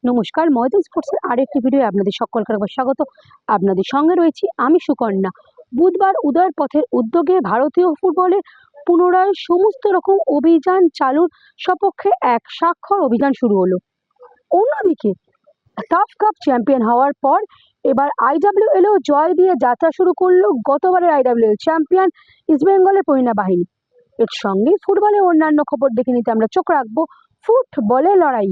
নমস্কার, ময়দান স্পোর্টসের আরেকটি ভিডিও আপনাদের সকলকে একবার স্বাগত। আপনাদের সঙ্গে রয়েছি আমি সুকন্যা। বুধবার উদয়ের পথের উদ্যোগে ভারতীয় ফুটবলের পুনরায় সমস্ত রকম অভিযান চালুর সপক্ষে এক স্বাক্ষর অভিযান শুরু হলো। অন্যদিকে সাফ কাপ চ্যাম্পিয়ন হওয়ার পর এবার আইডব্লিউএলও জয় দিয়ে যাত্রা শুরু করলো গতবারের আইডব্লিউএল চ্যাম্পিয়ন ইস্টবেঙ্গলের মহিলা বাহিনী। এর সঙ্গে ফুটবলের অন্যান্য খবর দেখে নিতে আমরা চোখ রাখবো ফুটবলের লড়াই।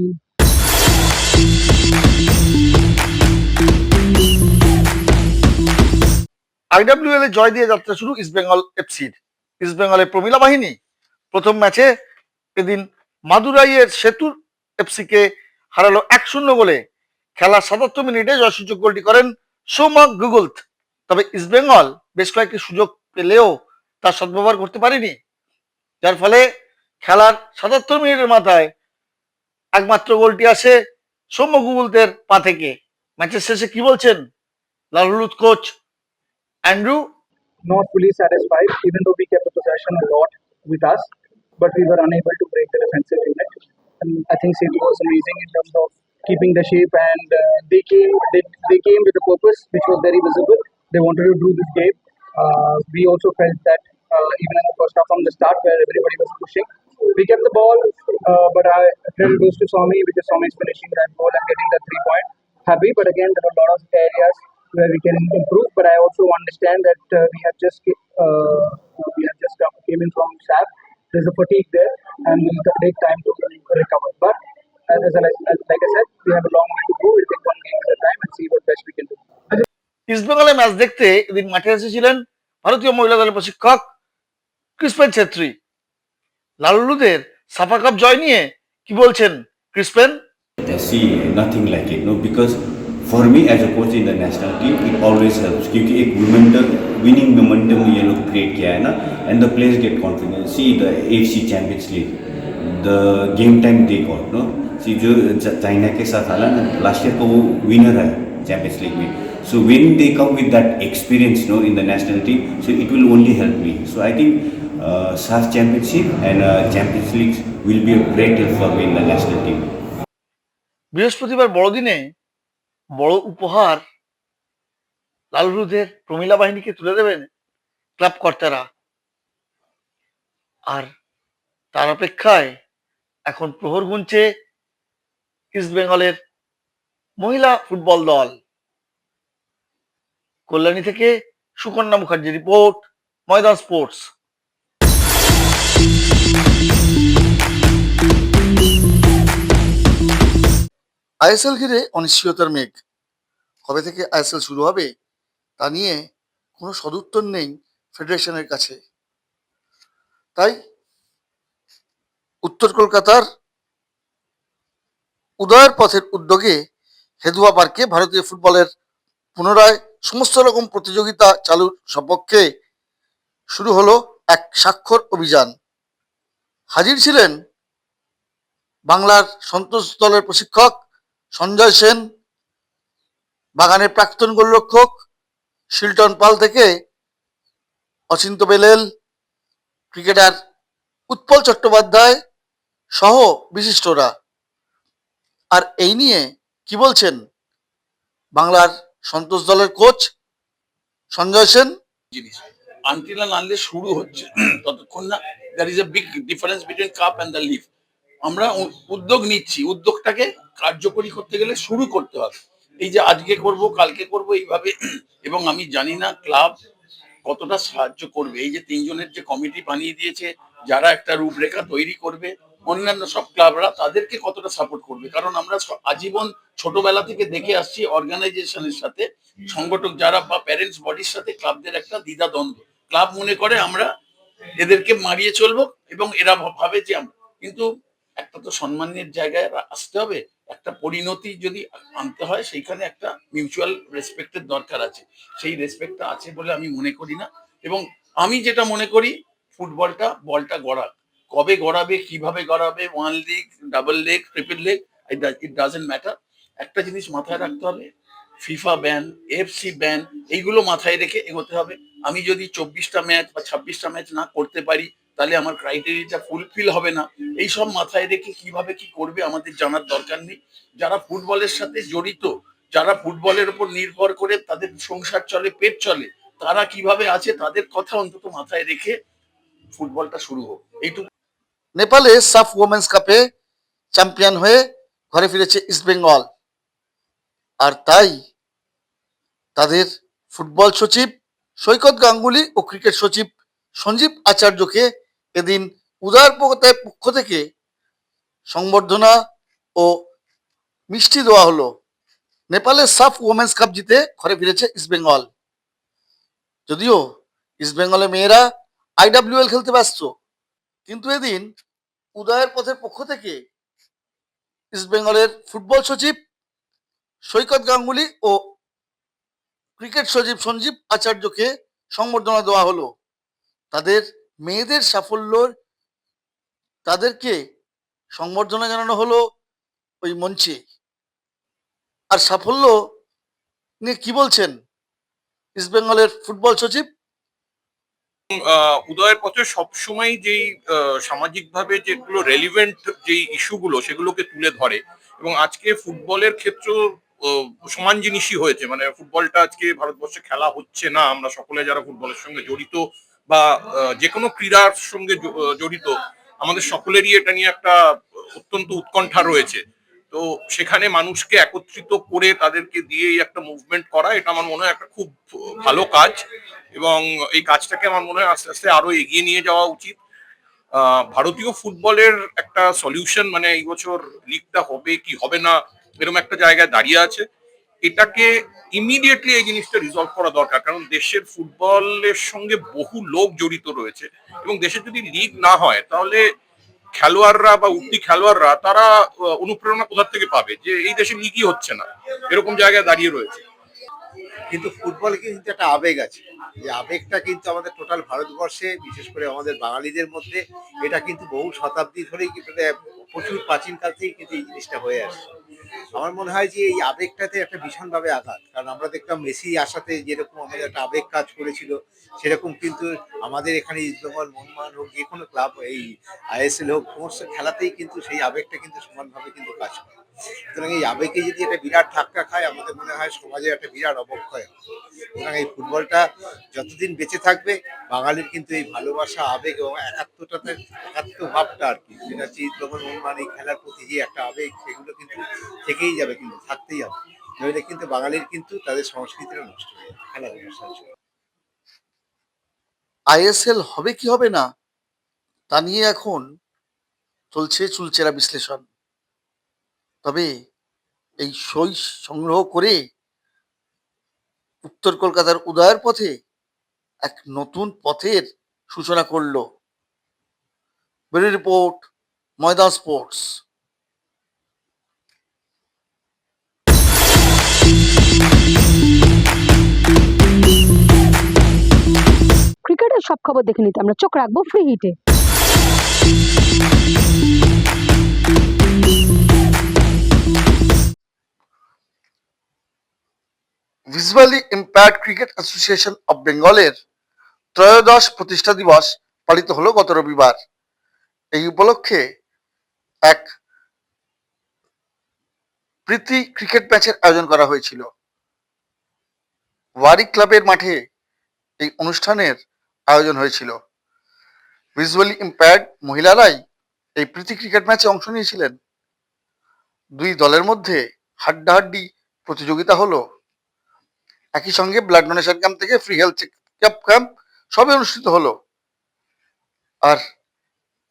আইডব্লিউএল এ জয় দিয়ে যাত্রা শুরু ইস্টবেঙ্গল এফসির। ইস্টবেঙ্গলের প্রমিলা বাহিনী প্রথম ম্যাচে এদিন মাদুরাইয়ের সেতুর এফসিকে হারালো 1-0 গোলে। খেলার 77 মিনিটে জয়সূচক গোলটি করেন সৌম্যক গুগলত। তবে ইস্টবেঙ্গল বেশ কয়েকটি সুযোগ পেলেও তার সদ্ব্যবহার করতে পারেনি, যার ফলে খেলার 77 মিনিটের মাথায় একমাত্র গোলটি আসে সৌম্য গুগলতের পা থেকে। ম্যাচের শেষে কি বলছেন লাল হলুদ coach Andrew? Not fully satisfied, even though we kept the possession a lot with us, but we were unable to break the defensive unit. And I think City was amazing in terms of keeping the shape, and they came with a purpose which was very visible. They wanted to do this game. We also felt that even in the first half from the start, where everybody was pushing, we kept the ball, but credit goes to Swami because Swami is finishing that ball and getting that 3 point. Happy, but again there are a lot of areas where we can improve. But I also understand that we have just came in from SAP. There's a fatigue there, and we'll take time to recover. But like I said, we have a long way to go. We'll take one game at a time and see what best we can do. ইস্টবেঙ্গলের match দেখতে এদিন মাঠে এসেছিলেন ভারতীয় মহিলা দলের প্রশিক্ষক ক্রিসপেন ছেত্রী। লাল হলুদের সাফা কাপ জয় নিয়ে কি বলছেন ক্রিসপেন? See, nothing like it, no, because for me as a coach in the national team, it always helps. क्योंकि एक winning momentum ये लोग create किया है ना, and the players get confidence. See the AFC Champions League, the game time they got, no. See जो China के साथ आला ना, last year को वो winner है Champions League में. So when they come with that experience, no, in the national team, so it will only help me. So I think SAF Championship and Champions League will be a great help for me in the national team. বৃহস্পতিবার বড়দিনে বড় উপহার লাল হলুদের প্রমিলা বাহিনীকে তুলে দেবেন club কর্তারা, আর তার অপেক্ষায় এখন প্রহর গুনছে ইস্টবেঙ্গলের মহিলা ফুটবল দল। কল্যাণী থেকে সুকন্যা মুখার্জি রিপোর্ট, ময়দান স্পোর্টস। আইএসএল ঘিরে অনিশ্চয়তার মেঘ। কবে থেকে আইএসএল শুরু হবে তা নিয়ে কোনো সদুত্তর নেই ফেডারেশনের কাছে। তাই উত্তর কলকাতার উদয়ের পথের উদ্যোগে হেদুয়া পার্কে ভারতীয় ফুটবলের পুনরায় সমস্ত রকম প্রতিযোগিতা চালুর সপক্ষে শুরু হলো এক স্বাক্ষর অভিযান। হাজির ছিলেন বাংলার সন্তোষ দলের প্রশিক্ষক সঞ্জয় সেন, বাগানের প্রাক্তন গোলরক্ষক শিলটন পাল থেকে অচিন্ত বেলেল, ক্রিকেটার উৎপল চট্টোপাধ্যায় সহ বিশিষ্টরা। আর এই নিয়ে কি বলছেন বাংলার সন্তোষ দলের কোচ সঞ্জয় সেন? জিনিস আনটিল অ্যান্ড আনলেস শুরু হচ্ছে ততক্ষণ না there is a big difference between cup and the lip. আমরা উদ্যোগ নিচ্ছি, উদ্যোগটাকে কার্যকরী করতে গেলে শুরু করতে হবে। এই যে আজকে করব কালকে করব এইভাবে, এবং আমি জানি না ক্লাব কতটা সাহায্য করবে। এই যে 3 জনের যে কমিটি বানিয়ে দিয়েছে, যারা একটা রূপরেখা তৈরি করবে, অন্যান্য সব ক্লাবরা তাদেরকে কতটা সাপোর্ট করবে। কারণ আমরা আজীবন ছোটবেলা থেকে দেখে আসছি অর্গানাইজেশনের সাথে, সংগঠক যারা বা প্যারেন্টস বডির সাথে ক্লাবদের একটা দ্বিধাদ্বন্দ্ব। ক্লাব মনে করে আমরা এদেরকে মারিয়ে চলবো এবং এরা ভাবে যে আমরা, কিন্তু একটা তো সম্মানের জায়গায় আসতে হবে। একটা পরিণতি যদি আনতে হয় সেইখানে একটা মিউচুয়াল রেসপেক্টের দরকার আছে। সেই রেসপেক্টটা আছে বলে আমি মনে করি না। এবং আমি যেটা মনে করি, বলটা গড়া কবে গড়াবে, কিভাবে গড়াবে, 1 leg, double leg, triple leg, it doesn't matter. একটা জিনিস মাথায় রাখতে হবে, ফিফা ব্যান, এফসি ব্যান, এইগুলো মাথায় রেখে এগোতে হবে। আমি যদি 24টা ম্যাচ বা 26টা ম্যাচ না করতে পারি, তাহলে আমার ক্রাইটেরিয়াটা ফুলফিল হবে না। এইসব মাথায় রেখে কিভাবে কি করবে আমাদের জানার দরকার নেই। যারা ফুটবলের সাথে জড়িত, যারা ফুটবলের উপর নির্ভর করে তাদের সংসার চলে, পেট চলে, তারা কিভাবে আছে তাদের কথা অন্তত মাথায় রেখে ফুটবলটা শুরু হোক, এইটুকু। নেপালে সাফ ওমেন্স কাপে চ্যাম্পিয়ন হয়ে ঘরে ফিরেছে ইস্টবেঙ্গল, আর তাই তাদের ফুটবল সচিব সৈকত গাঙ্গুলি ও ক্রিকেট সচিব সঞ্জীব আচার্যকে এদিন উদার পক্ষ থেকে সংবর্ধনা ও মিষ্টি দেওয়া হলো। নেপালের সাফ ওমেন্স কাপ জিতে ঘরে ফিরেছে ইস্টবেঙ্গল। যদিও ইস্টবেঙ্গলের মেয়েরা IWL খেলতে ব্যস্ত, কিন্তু এদিন উদয়ের পথের পক্ষ থেকে ইস্টবেঙ্গলের ফুটবল সচিব সৈকত গাঙ্গুলি ও ক্রিকেট সচিব সঞ্জীব আচার্যকে সংবর্ধনা দেওয়া হলো। তাদের মেয়েদের সাফল্যর তাদেরকে সংবর্ধনা জানানো হলো ওই মঞ্চে। আর সাফল্য নিয়ে কি বলছেন ইস্টবেঙ্গলের ফুটবল সচিব? উদয়ের পথে সবসময় যেই সামাজিকভাবে যেগুলো রেলিভেন্ট যেই ইস্যুগুলো সেগুলোকে তুলে ধরে, এবং আজকে ফুটবলের ক্ষেত্রেও সমান জিনিসই হয়েছে। মানে ফুটবলটা আজকে ভারতবর্ষে খেলা হচ্ছে না, আমরা সকলে যারা ফুটবলের সঙ্গে জড়িত বা যে কোনো ক্রীড়ার সঙ্গে জড়িত, আমাদের সকলেরই এটা নিয়ে একটা অত্যন্ত উৎকণ্ঠা রয়েছে। তো সেখানে মানুষকে একত্রিত করে তাদেরকে দিয়ে একটা মুভমেন্ট করা, এটা আমার মনে হয় একটা খুব ভালো কাজ, এবং এই কাজটাকে আমার মনে হয় আস্তে আস্তে আরো এগিয়ে নিয়ে যাওয়া উচিত। ভারতীয় ফুটবলের একটা সলিউশন, মানে এই বছর লিগটা হবে কি হবে না এরকম একটা জায়গায় দাঁড়িয়ে আছে। এটাকে ইমিডিয়েটলি এই জিনিসটা রিজলভ করা দরকার, কারণ দেশের ফুটবলের সঙ্গে বহু লোক জড়িত রয়েছে, এবং দেশের যদি লিগ না হয় তাহলে খেলোয়াড়রা বা উঠতি খেলোয়াড়রা তারা অনুপ্রেরণা কোথা থেকে পাবে, যে এই দেশে লিগই হচ্ছে না, এরকম জায়গায় দাঁড়িয়ে রয়েছে। কিন্তু ফুটবল কিন্তু একটা আবেগ আছে, যে আবেগটা কিন্তু আমাদের টোটাল ভারতবর্ষে, বিশেষ করে আমাদের বাঙালিদের মধ্যে, এটা কিন্তু বহু শতাব্দী ধরেই কিন্তু প্রচুর প্রাচীনকাল থেকেই কিন্তু এই জিনিসটা হয়ে আসছে। আমার মনে হয় যে এই আবেগটাতে একটা ভীষণভাবে আঘাত, কারণ আমরা দেখতাম মেসি আসাতে যেরকম আমাদের একটা আবেগ কাজ করেছিল, সেরকম কিন্তু আমাদের এখানে ইস্টবেঙ্গল, মোহনবাগান হোক, যে কোনো ক্লাব, এই ISL হোক, সমস্ত খেলাতেই কিন্তু সেই আবেগটা কিন্তু সমানভাবে কিন্তু কাজ করে। সুতরাং এই আবেগে যদি একটা বিরাট ধাক্কা খায়, আমাদের মনে হয় সমাজে একটা বিরাট অবক্ষয় হবে। সুতরাং এই ফুটবলটা যতদিন বেঁচে থাকবে, বাঙালির কিন্তু এই ভালোবাসা, আবেগ এবং একাত্ম ভাবটা আর কি, যেটা হচ্ছে ইস্টবেঙ্গল, মোহনবাগান এই খেলার প্রতি যে একটা আবেগ, সেগুলো কিন্তু থেকেই যাবে, কিন্তু থাকতেই হবে। নইলে কিন্তু বাঙালির কিন্তু তাদের সংস্কৃতিটা নষ্ট হয়ে যাবে খেলাধুলার সাথে। ISL হবে কি হবে না তা নিয়ে এখন চলছে চুলচেরা বিশ্লেষণ। তবে এই সই সংগ্রহ করে উত্তর কলকাতার উদয়ের পথে এক নতুন পথের সূচনা করলো। ব্যুরো রিপোর্ট, ময়দান স্পোর্টস। ক্রিকেটের সব খবর দেখে নিতে আমরা চোখ রাখবো ফ্রি হিটে। Visually impaired cricket association of বেঙ্গলের ত্রয়োদশ প্রতিষ্ঠা দিবস পালিত হলো গত রবিবার। এই উপলক্ষে এক প্রীতি ক্রিকেট ম্যাচের আয়োজন করা হয়েছিল। ওয়ারি ক্লাবের মাঠে এই অনুষ্ঠানের আয়োজন হয়েছিল। ভিজুয়ালি ইম্পেয়ার্ড মহিলারাই এই প্রীতি ক্রিকেট ম্যাচে অংশ নিয়েছিলেন। দুই দলের মধ্যে হাড্ডাহাড্ডি প্রতিযোগিতা হলো। একই সঙ্গে ব্লাড ডোনেশন ক্যাম্প থেকে ফ্রি হেলথ চেকআপ ক্যাম্প সবই অনুষ্ঠিত হলো। আর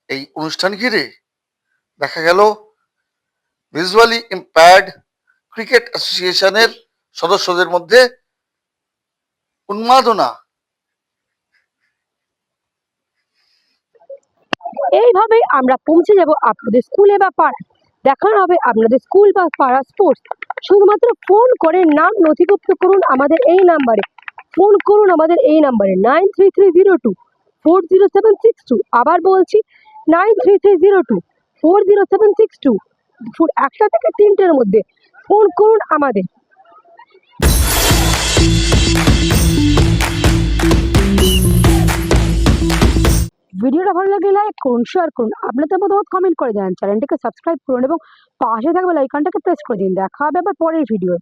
এই অনুষ্ঠান ঘিরে দেখা গেল ভিজুয়ালি ইম্পেয়ার্ড ক্রিকেট অ্যাসোসিয়েশনের সদস্যদের মধ্যে উন্মাদনা। এইভাবে আমরা পৌঁছে যাব আপনাদের স্কুলে বা পাড়ায়। দেখানো হবে আপনাদের স্কুল বা পাড়া স্পোর্টস। শুধুমাত্র ফোন করে নাম নথিভুক্ত করুন আমাদের এই নাম্বারে। ফোন করুন আমাদের এই নাম্বারে 9330240762। আবার বলছি 9330240762। দুপুর 1টা থেকে 3টের মধ্যে ফোন করুন আমাদের। ভিডিওটা ভালো লাগলে লাইক করুন, শেয়ার করুন, আপনাদের মতামত কমেন্ট করে জানান, চ্যানেলটিকে সাবস্ক্রাইব করুন এবং পাশে থাকা বেল আইকনটাকে প্রেস করে দিন। দেখা হবে আবার পরের ভিডিও।